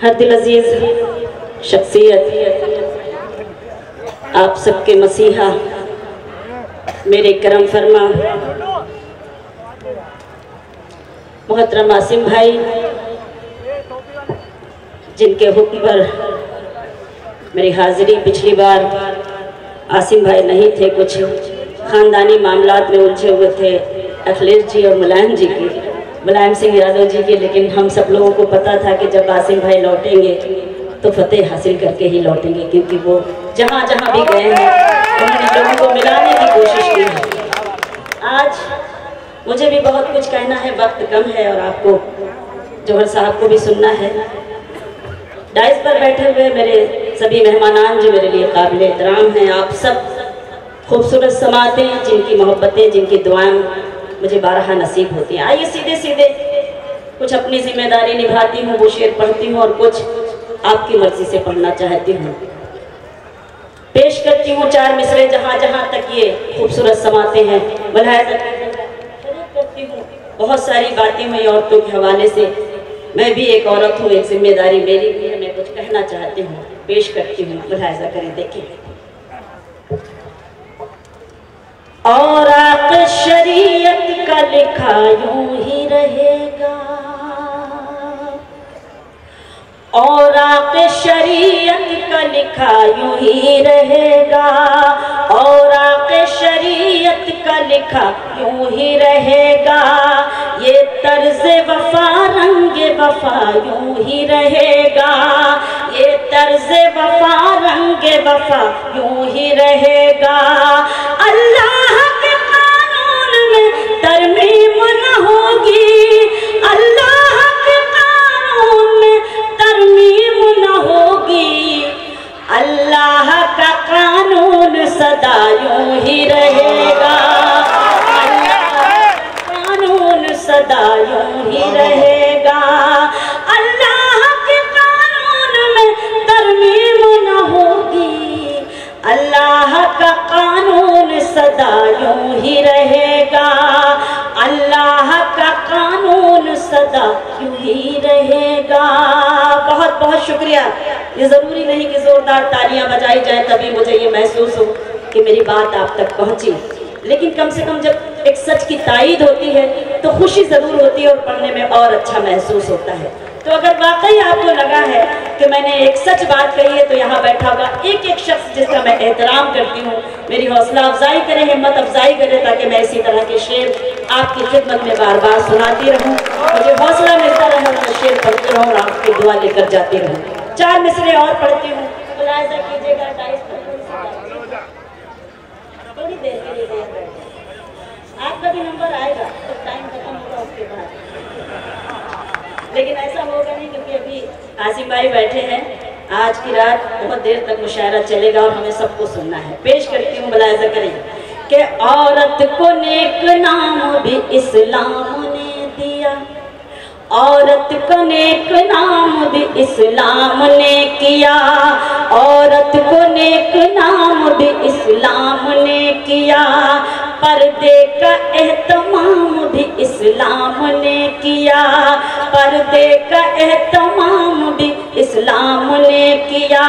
हर दिल अजीज शख्सियत, आप सबके मसीहा, मेरे करम फरमा मोहतरम आसिम भाई, जिनके हुक्म पर मेरी हाजिरी पिछली बार आसिम भाई नहीं थे, कुछ ख़ानदानी मामलात में उलझे हुए थे अखिलेश जी और मुलायम सिंह यादव जी की। लेकिन हम सब लोगों को पता था कि जब आसिम भाई लौटेंगे तो फतेह हासिल करके ही लौटेंगे, क्योंकि वो जहाँ जहाँ भी गए हैं उन्होंने लोगों को मिलाने की कोशिश की है। आज मुझे भी बहुत कुछ कहना है, वक्त कम है और आपको जौहर साहब को भी सुनना है। डाइस पर बैठे हुए मेरे सभी मेहमानान जो मेरे लिए काबिल एहतराम हैं, आप सब खूबसूरत समातें, जिनकी मोहब्बतें, जिनकी दुआएं मुझे बारहा नसीब होती हैं। आइए सीधे सीधे कुछ अपनी जिम्मेदारी निभाती हूँ, वो शेर पढ़ती हूँ और कुछ आपकी मर्जी से पढ़ना चाहती हूँ। पेश करती हूँ चार मिसरे जहाँ जहाँ तक ये खूबसूरत समाते हैं। मुलाहिज़ा करती हूँ बहुत सारी बातें हुई औरतों के हवाले से। मैं भी एक औरत हूँ, एक जिम्मेदारी मेरी भी है, मैं कुछ कहना चाहती हूँ, पेश करती हूँ। मुलाहिज़ा करें, देखिए। और आक़ शरीयत का लिखा यूं ही रहेगा, और आक़ शरीयत का लिखा यूं ही रहेगा, और आक़ शरीयत का लिखा यूं ही रहेगा। ये तर्ज़े वफ़ा रंगे वफ़ा यूं ही रहेगा, ये तर्ज़े वफ़ा रंगे वफ़ा यूं ही रहेगा। अल्लाह के कानून में तरमीम न होगी, अल्लाह के कानून में तरमीम न होगी, अल्लाह का कानून सदा यूं ही रहेगा, अल्लाह का कानून सदा यूं ही रहेगा। अल्लाह के कानून में तरमीम न होगी, अल्लाह का कानून सदा यूं ही रहेगा, अल्लाह का कानून सदा यूं ही रहेगा। बहुत बहुत शुक्रिया। ये ज़रूरी नहीं कि ज़ोरदार तालियां बजाई जाए तभी मुझे ये महसूस हो कि मेरी बात आप तक पहुंची, लेकिन कम से कम जब एक सच की तायीद होती है तो खुशी ज़रूर होती है और पढ़ने में और अच्छा महसूस होता है। तो अगर वाकई आपको लगा है कि मैंने एक सच बात कही है तो यहाँ बैठा होगा एक एक शख्स जिसका मैं एहतराम करती हूँ, मेरी हौसला अफजाई करे, हिम्मत अफजाई करे, ताकि मैं इसी तरह के शेर आपकी खिदमत में बार बार सुनाती रहूँ, मुझे हौसला मिलता रहे और मैं शेर पढ़ती रहूँ और आपकी दुआ लेकर जाती रहूँ। चार मिसरे और पढ़ती हूँ, मुलाहिज़ा कीजिएगा। थोड़ी देर के लिए आपका भी नंबर आएगा तो टाइम खत्म होगा उसके बाद, लेकिन ऐसा होगा नहीं क्योंकि अभी आसिम भाई बैठे हैं। आज की रात बहुत देर तक मुशायरा चलेगा और हमें सबको सुनना है। पेश करती हूँ, मुलाहिज़ा करें कि औरत को नेक नाम भी इस्लाम ने दिया, औरत को नेक नाम भी इस्लाम ने किया, औरत को नेक नाम भी इस्लाम ने किया, पर्दे का एहतमाम भी इस्लाम ने किया, पर्दे का एहतमाम भी इस्लाम ने किया।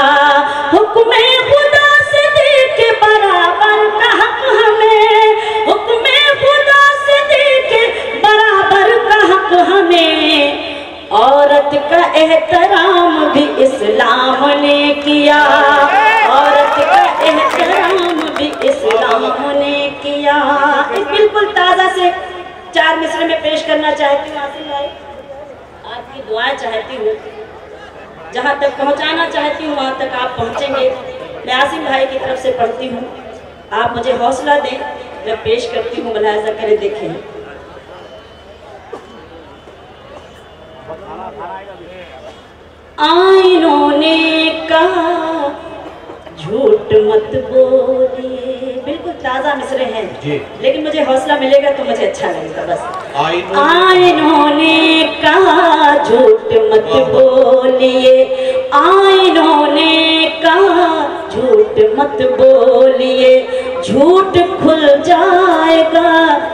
हुक्म खुदा से दे के बराबर का हक हमें, हुक्म खुदा से दे के बराबर का हक हमें, औरत का एहतराम भी इस्लाम ने किया, औरत का एहतराम भी इस्लाम ने किया। एक बिल्कुल ताज़ा से चार मिसरे में पेश करना चाहती हूँ आसिम भाई, आपकी दुआएं चाहती हूँ, जहाँ तक पहुँचाना चाहती हूँ वहाँ तक आप पहुँचेंगे। मैं आसिम भाई की तरफ से पढ़ती हूँ, आप मुझे हौसला दें, मैं पेश करती हूँ। मुलाहिज़ा करें, देखें। आईनों ने कहा झूठ मत बोलिए, बिल्कुल ताज़ा मिसरे हैं लेकिन मुझे हौसला मिलेगा तो मुझे अच्छा लगेगा। बस आईनों ने कहा झूठ मत बोलिए, आईनों ने कहा झूठ मत बोलिए, झूठ खुल जाएगा,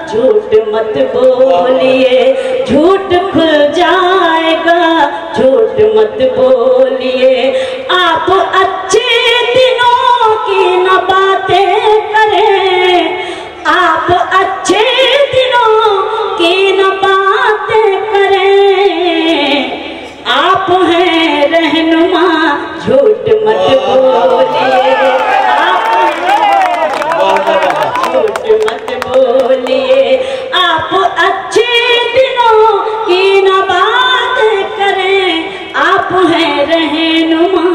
झूठ मत बोलिए, झूठ खुल जाएगा, झूठ मत बोलिए। आप अच्छे दिनों की न बातें करें, आप अच्छे दिनों की न बातें करें। आप हैं रहनुमा, झूठ मत बोलिए। आप झूठ मत बोलिए। आप अच्छे दिनों की न बातें करें। आप हैं रहनुमा,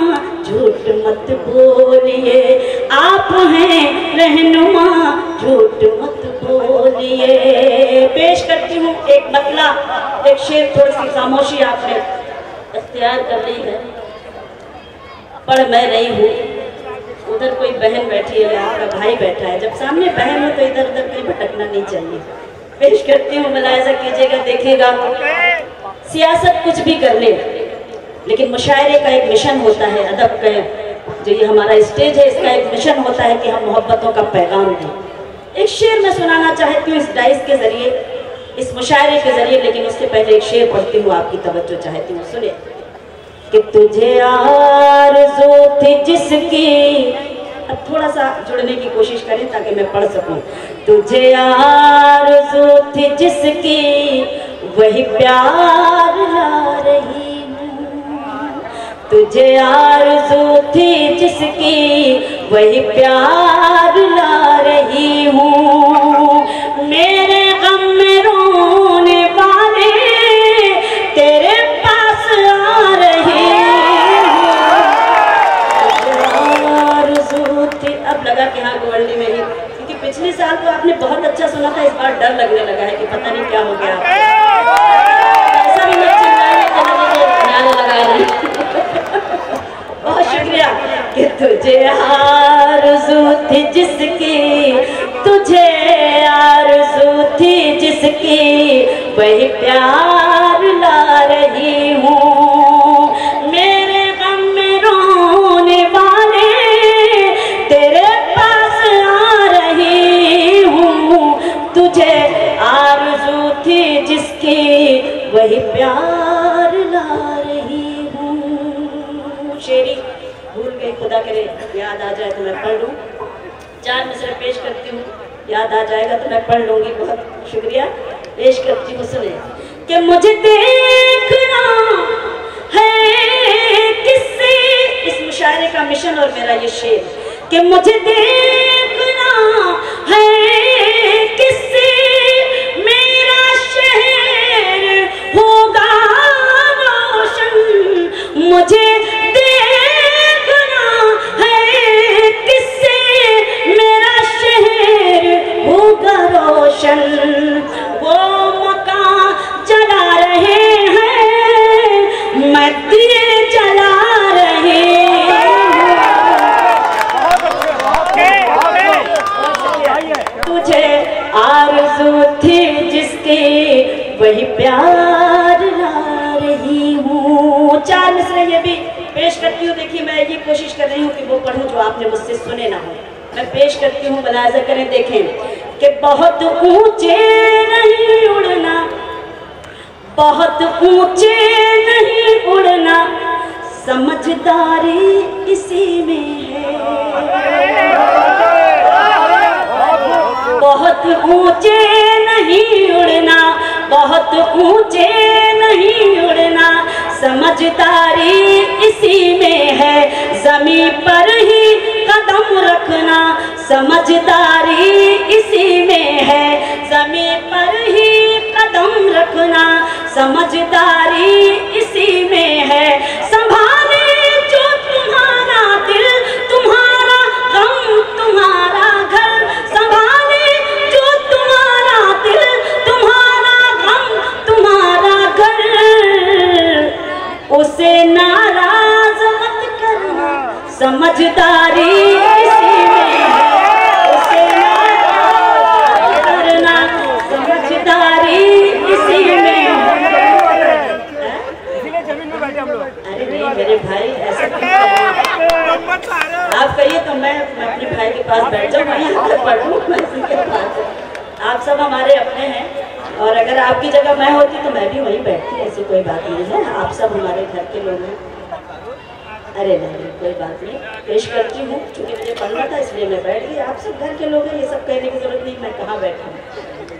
झूठ मत बोलिए। आप हैं रहनुमा, झूठ मत बोलिए। पेश करती हूँ एक मतला, एक शेर। थोड़ी सी खामोशी आपने इख्तियार कर ली है। पढ़ मैं रही हूँ, उधर कोई बहन बैठी है, आपका भाई बैठा है। जब सामने बहन हो तो इधर उधर कहीं भटकना नहीं चाहिए। पेश करती हूँ, मुलाहिजा कीजिएगा, देखिएगा। सियासत कुछ भी कर ले, लेकिन मुशायरे का एक मिशन होता है। अदब का जो ये हमारा स्टेज है, इसका एक मिशन होता है कि हम मोहब्बतों का पैगाम दें। एक शेर मैं सुनाना चाहती हूँ इस डाइस के जरिए, इस मुशायरे के जरिए, लेकिन उससे पहले एक शेर पढ़ती हूँ, आपकी तवज्जो चाहती हूँ, सुने। कि तुझे आरज़ू थी जिसकी, अब थोड़ा सा जुड़ने की कोशिश करें ताकि मैं पढ़ सकूं। तुझे आरज़ू थी जिसकी, वही प्यार ला रही हूँ। तुझे आरज़ू थी जिसकी, वही प्यार ला रही हूँ। मेरे गम में रोने वाले तेरे पास आ रहे हूँ। आरज़ू थी, अब लगा कि हाँ गोल्डी में ही, क्योंकि पिछले साल तो आपने बहुत अच्छा सुना था, इस बार डर लगने लगा है कि पता नहीं क्या हो गया। ऐसा भी नहीं चिल्लाइए कि ध्यान लगा रही। बहुत शुक्रिया। कि तुझे आरज़ू थी जिसकी, तुझे आरज़ू थी जिसकी, वही प्यार ला रही हूँ। मेरे गम में रोने वाले तेरे पास आ रही हूँ। तुझे आरज़ू थी जिसकी, वही प्यार ला रही हूँ। शेरी भूल गई, खुदा करे याद आ जाए तो मैं पढ़ लूँ। 4 मिसरे पेश करती हूँ, याद आ जाएगा तो मैं पढ़ लूँगी। बहुत शुक्रिया। पेश करती हूँ, सुने। कि मुझे देखना है किससे, इस मुशायरे का मिशन और मेरा ये शेर। कि मुझे देखना है किससे, मेरा शहर होगा रोशन। मुझे वो मकान जला रहे हैं, मैं दिए जला रहे तुझे आरज़ू थी जिसकी, वही प्यार ला रही हूँ। 4 मिसरे ये भी पेश करती हूँ। देखिए, मैं ये कोशिश कर रही हूँ कि वो पढ़ूँ जो आपने मुझसे सुने ना हो। मैं पेश करती हूँ, मुलाहिजा करें, देखें। कि बहुत ऊंचे नहीं उड़ना, बहुत ऊंचे नहीं उड़ना, समझदारी इसी में है। बहुत ऊंचे नहीं उड़ना, बहुत ऊंचे नहीं उड़ना, समझदारी इसी में है। ज़मीं पर ही कदम रखना, समझदारी इसी में है। ज़मीं पर ही कदम रखना, समझदारी इसी में है। संभाले जो तुम्हारा दिल, तुम्हारा गम, तुम्हारा घर। संभाले जो तुम्हारा दिल, तुम्हारा गम, तुम्हारा घर। उसे नाराज मत करना, समझदारी इसी में है। उसे नाराज करना, समझदारी इसी में है। अरे नहीं मेरे भाई, ऐसा आप कहिए तो मैं अपने भाई के पास बैठ जाऊँ, मैं यहाँ पढ़ूँ। आप सब हमारे अपने हैं। और अगर आपकी जगह मैं होती तो मैं भी वहीं बैठती, ऐसी कोई बात नहीं है। आप सब हमारे घर के लोग हैं। अरे नहीं, कोई बात नहीं, पेश करती हूँ। चूँकि मुझे पढ़ना था इसलिए मैं बैठ गई। आप सब घर के लोग हैं, ये सब कहने की जरूरत नहीं मैं कहाँ बैठूँ,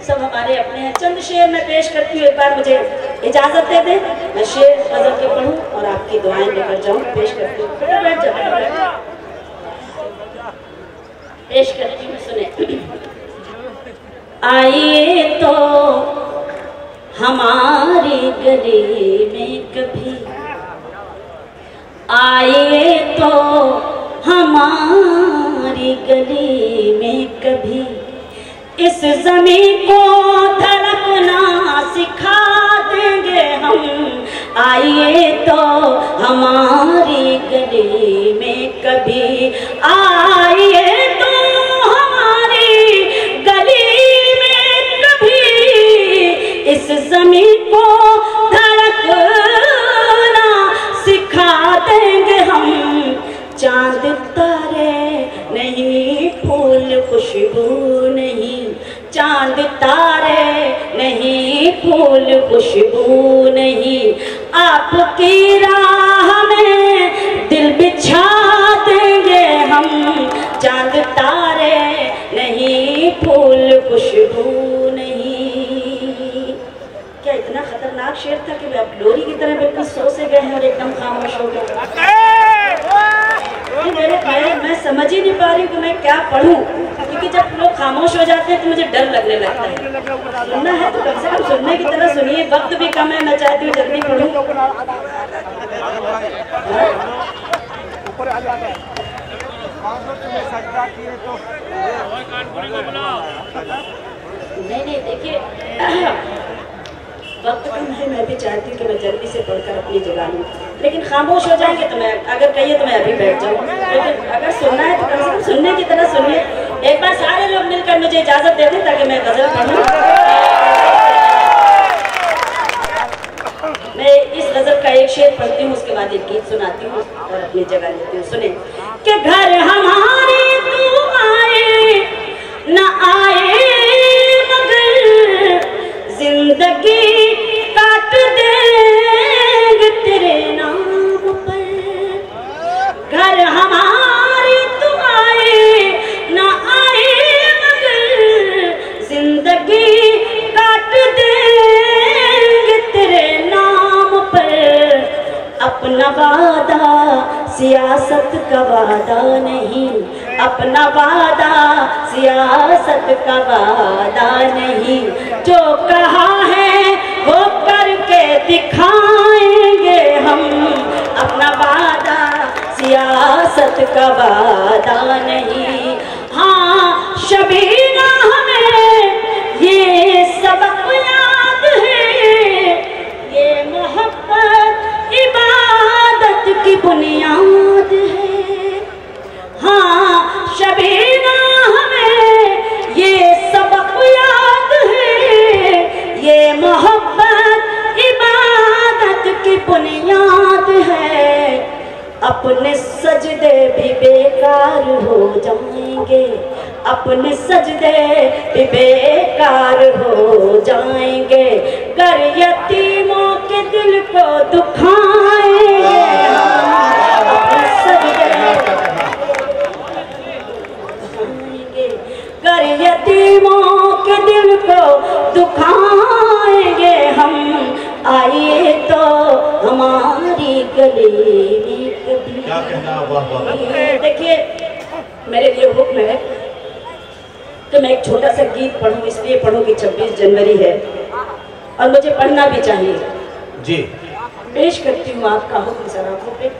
सब हमारे अपने हैं। चंद शेर मैं पेश करती हूँ, एक बार मुझे इजाज़त दे दें, मैं शेर गज़ल के पढ़ूँ और आपकी दुआएं लेकर जाऊँ। पेश करती हूँ, बैठ जाओ, पेश करती हूँ, सुने। आइए तो हमारी गली में कभी, आइए तो हमारी गली में कभी, इस ज़मीं को धड़कना सिखा देंगे हम। आइए तो हमारी गली में कभी, आइए तो हमारी गली में कभी, इस ज़मीं को धड़कना सिखा देंगे हम। चांद तारे नहीं, फूल खुशबू नहीं, चांद तारे नहीं, फूल खुशबू नहीं, आपकी राह में दिल बिछा देंगे हम। चांद तारे नहीं, फूल खुशबू नहीं। क्या इतना खतरनाक शेर था कि अब लोरी की तरह बिल्कुल सो से गए हैं और एकदम खामोश हो गए। मैं समझ ही नहीं पा रही हूँ कि मैं क्या पढ़ूं, क्योंकि जब लोग खामोश हो जाते हैं तो मुझे डर लगने लगता है। सुनना है तो कम से कम सुनने की तरह सुनिए, वक्त भी कम है, मैं चाहती हूँ जल्दी पढ़ूं। नहीं देखिए, वक्त कम है, मैं भी चाहती हूँ कि मैं जल्दी से पढ़कर अपनी जगह लूँ, लेकिन खामोश हो जाएंगे तो मैं, अगर कहिए तो मैं अभी बैठ जाऊँ, लेकिन अगर सुनना है तो कम से कम सुनने की तरह सुनिए। एक बार सारे लोग मिलकर मुझे इजाज़त दे दें ताकि मैं गज़ल पढ़ूँ। मैं इस गज़ल का एक शेर पढ़ती हूँ, उसके बाद एक गीत सुनाती हूँ और अपनी जगह लेती हूँ। सुने कि घर हमारे तू आए न आए मगर जिंदगी काट देंगे तेरे नाम पर। घर हमारी तू आए न आए मगर जिंदगी काट देंगे तेरे नाम पर। अपना वादा सियासत का वादा नहीं, अपना वादा सियासत का वादा नहीं, जो कहा है वो करके दिखाएंगे हम। अपना वादा सियासत का वादा नहीं। हाँ शबीना हमें ये सबक याद है, ये मोहब्बत इबादत की बुनियाद है। हाँ शबीना हमें ये सबक याद है, ये मोहब्बत इबादत की बुनियाद है। अपने सजदे भी बेकार हो जाएंगे, अपने सजदे भी बेकार हो जाएंगे, गर यतीमों के दिल को दुखाएंगे। अपने सजदे गर यतीमों के दिल को दुखाएंगे हम। आइए तो हमारी गली में कभी। क्या कहना, वाह वाह। देखिए मेरे लिए हुक्म है कि मैं एक छोटा सा गीत पढ़ूं, इसलिए पढ़ूं कि 26 जनवरी है और मुझे पढ़ना भी चाहिए जी। पेश करती हूँ आपका हुक्म सर आंखों पे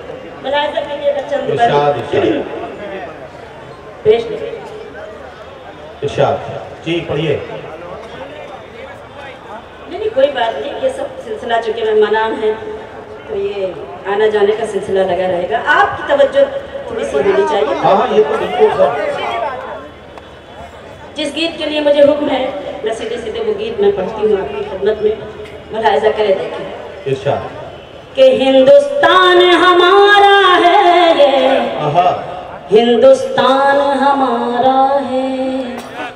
मुलाहिजा करिएगा। चंद पेश इरशाद जी, पढ़िए। नहीं कोई बात नहीं, ये सब सिलसिला चूँकि मेहमान है तो ये आना जाने का सिलसिला लगा रहेगा। आपकी तवज्जो थोड़ी सी होनी चाहिए। हाँ ये तो बिल्कुल सर। जिस गीत के लिए मुझे हुक्म है मैं सीधे सीधे वो गीत मैं पढ़ती हूँ आपकी खिदमत में, मुलाहिजा करें। देखिए इरशाद कि हिंदुस्तान हमारा है ये, हिंदुस्तान हमारा है,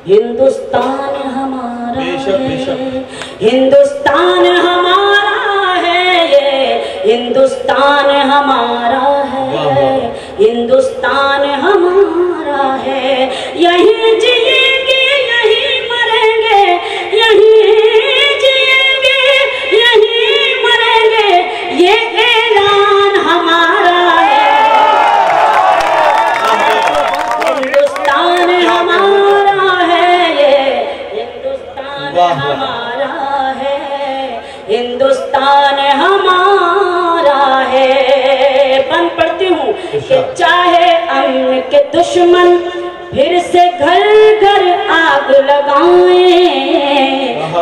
हिंदुस्तान हमारा बेशक बेशक। हिंदुस्तान हमारा है ये, हिंदुस्तान हमारा है, हिंदुस्तान हमारा है। यहीं जिएंगे यहीं मरेंगे, यहीं जिएंगे यहीं मरेंगे, ये ऐलान हमारा है। हिंदुस्तान हमारा है ये, हिंदुस्तान हमारा है, हिंदुस्तान हमारा है। बंद पढ़ती हूँ कि चाहे अमन के दुश्मन फिर से घर घर आग लगाएं,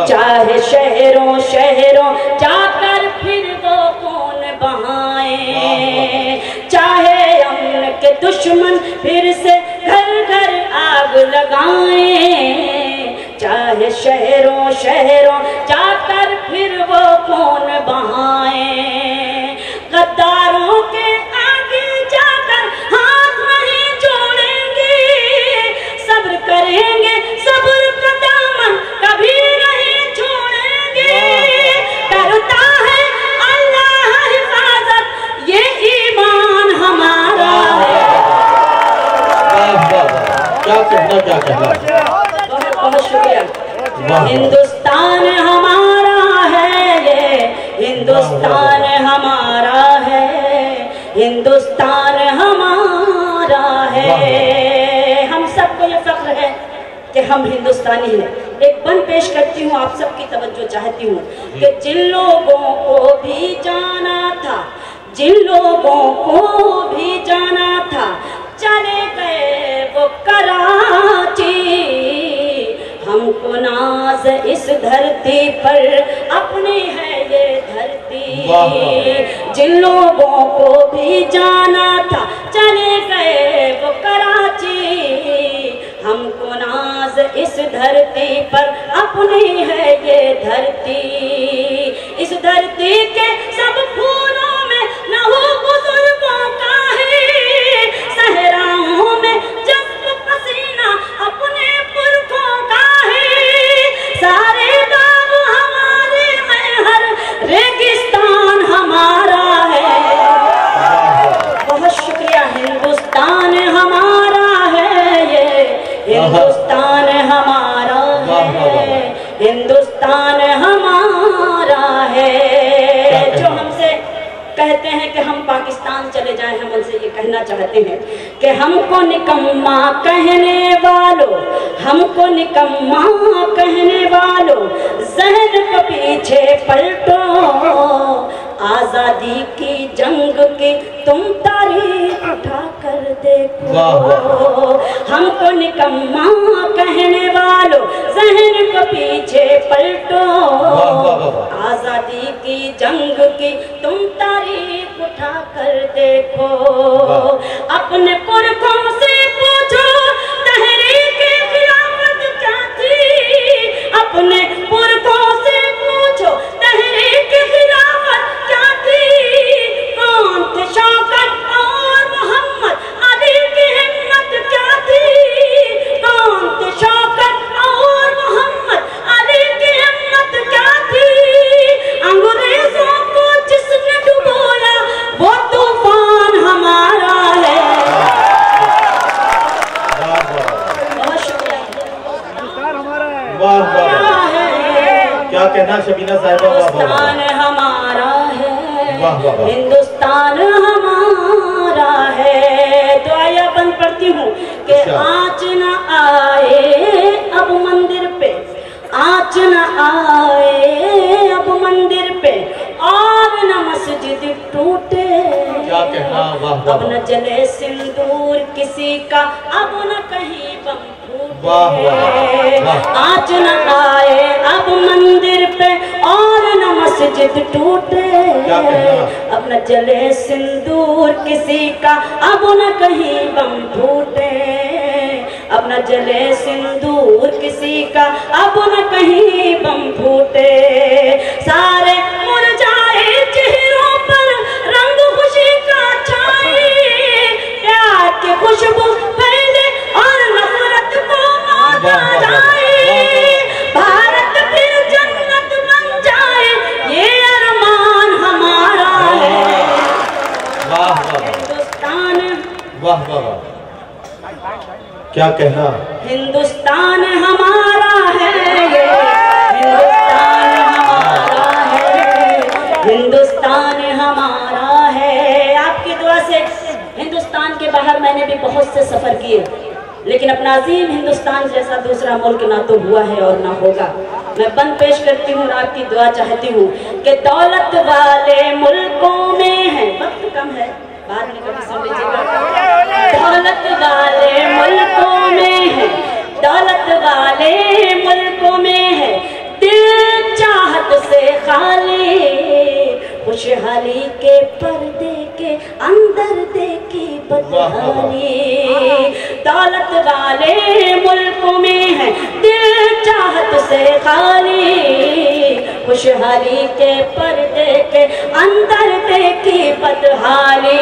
चाहे शहरों शहरों जाकर फिर वो खून बहाएं, चाहे अमन के दुश्मन फिर से घर घर आग लगाएं, चाहे शहरों शहरों जाकर फिर वो खून बहाएं। गद्दारों के आगे जाकर हाथ नहीं जोड़ेंगे, सब्र करेंगे, सब्र का दामन कभी नहीं छोड़ेंगे। करता है अल्लाह हिफाजत, ये ईमान हमारा है। क्या कहना, क्या कहना। बहुत शुक्रिया। हिंदुस्तान हमारा है ये, हिंदुस्तान हमारा है, हिंदुस्तान हमारा है। हम सबको ये फख्र है कि हम हिंदुस्तानी हैं। एक बंद पेश करती हूँ, आप सबकी तवज्जो चाहती हूँ कि जिन लोगों को भी जाना था, जिन लोगों को भी जाना था, चले गए वो कराची। हमको नाज इस धरती पर अपनी है ये धरती। जिन लोगों को भी जाना था, चले गए वो कराची। हमको नाज इस धरती पर अपनी है ये धरती। इस धरती के सब फूलों में लहू बुजुर्गों का है, सहराओं में जज्ब पसीना अपने पुरखों का है। सारे गाँव हमारे में हर रेगिस्तान हमारा है। बहुत शुक्रिया। हिंदुस्तान हमारा है ये, हिंदुस्तान हमारा है, हिंदुस्तान हमारा है। जो हमसे कहते हैं कि हम पाकिस्तान चले जाएं, हम उनसे ये कहना चाहते हैं कि हमको निकम्मा कहने वालों, हमको निकम्मा कहने वालों, ज़हन को पीछे पलटो। आज़ादी की जंग की तुम तारीख उठा कर देखो। हमको निकम्मा कहने वालों, ज़हन को पीछे पलटो। आज़ादी की जंग की तुम तारीख उठा कर देखो। अपने पुरखों से पूछो तहरीक खिलाफत क्या थी। अपने पुरखों से पूछो तहरीक खिलाफत क्या थी। कौन थे शौकत और मोहम्मद अली की हिम्मत क्या थी। कौन थे शौकत और मोहम्मद अली की हिम्मत क्या थी। अंग्रेजों को जिसने डुबोया वो तूफान हमारा है। बहुत शुक्रिया। वाह वाह, क्या कहना शबीना साहिबा। हिंदुस्तान हमारा है, वाह वाह, हिंदुस्तान हमारा है। तो आया बंद पढ़ती हूँ कि आँच न आए अब मंदिर पे, आँच न आए अब मंदिर पे, और न मस्जिद टूटे। क्या कहना। वाह अब न जले सिंदूर किसी का, अब न कहीं बम फूटे। आँच न आए अब मंदिर पे, और न मस्जिद टूटे। अब न जले सिंदूर किसी का, अब न कहीं बम फूटे। अब न जले सिंदूर किसी का, अब न कहीं बम फूटे। सारे मुरझाए चेहरों पर रंग खुशी का छाए। प्यार की खुशबू फैले और नफरत को मौत आ जाए। भारत की क्या कहना। हिंदुस्तान हमारा है, ये हिंदुस्तान हमारा है, हिंदुस्तान हमारा है। आपकी दुआ से हिंदुस्तान के बाहर मैंने भी बहुत से सफर किए, लेकिन अपना अजीम हिंदुस्तान जैसा दूसरा मुल्क ना तो हुआ है और ना होगा। मैं बंद पेश करती हूँ, आपकी दुआ चाहती हूँ कि दौलत वाले मुल्कों में है, वक्त कम है, बाद में कभी सुन लीजिएगा। दौलत वाले मुल्कों में है, दौलत वाले मुल्कों में है, दिल चाहत से खाली, खुशहाली के पर्दे के अंदर देखी बदहाली। दौलत वाले मुल्कों में है, दिल चाहत से खाली, खुशहाली के पर्दे के अंदर देखी बदहाली।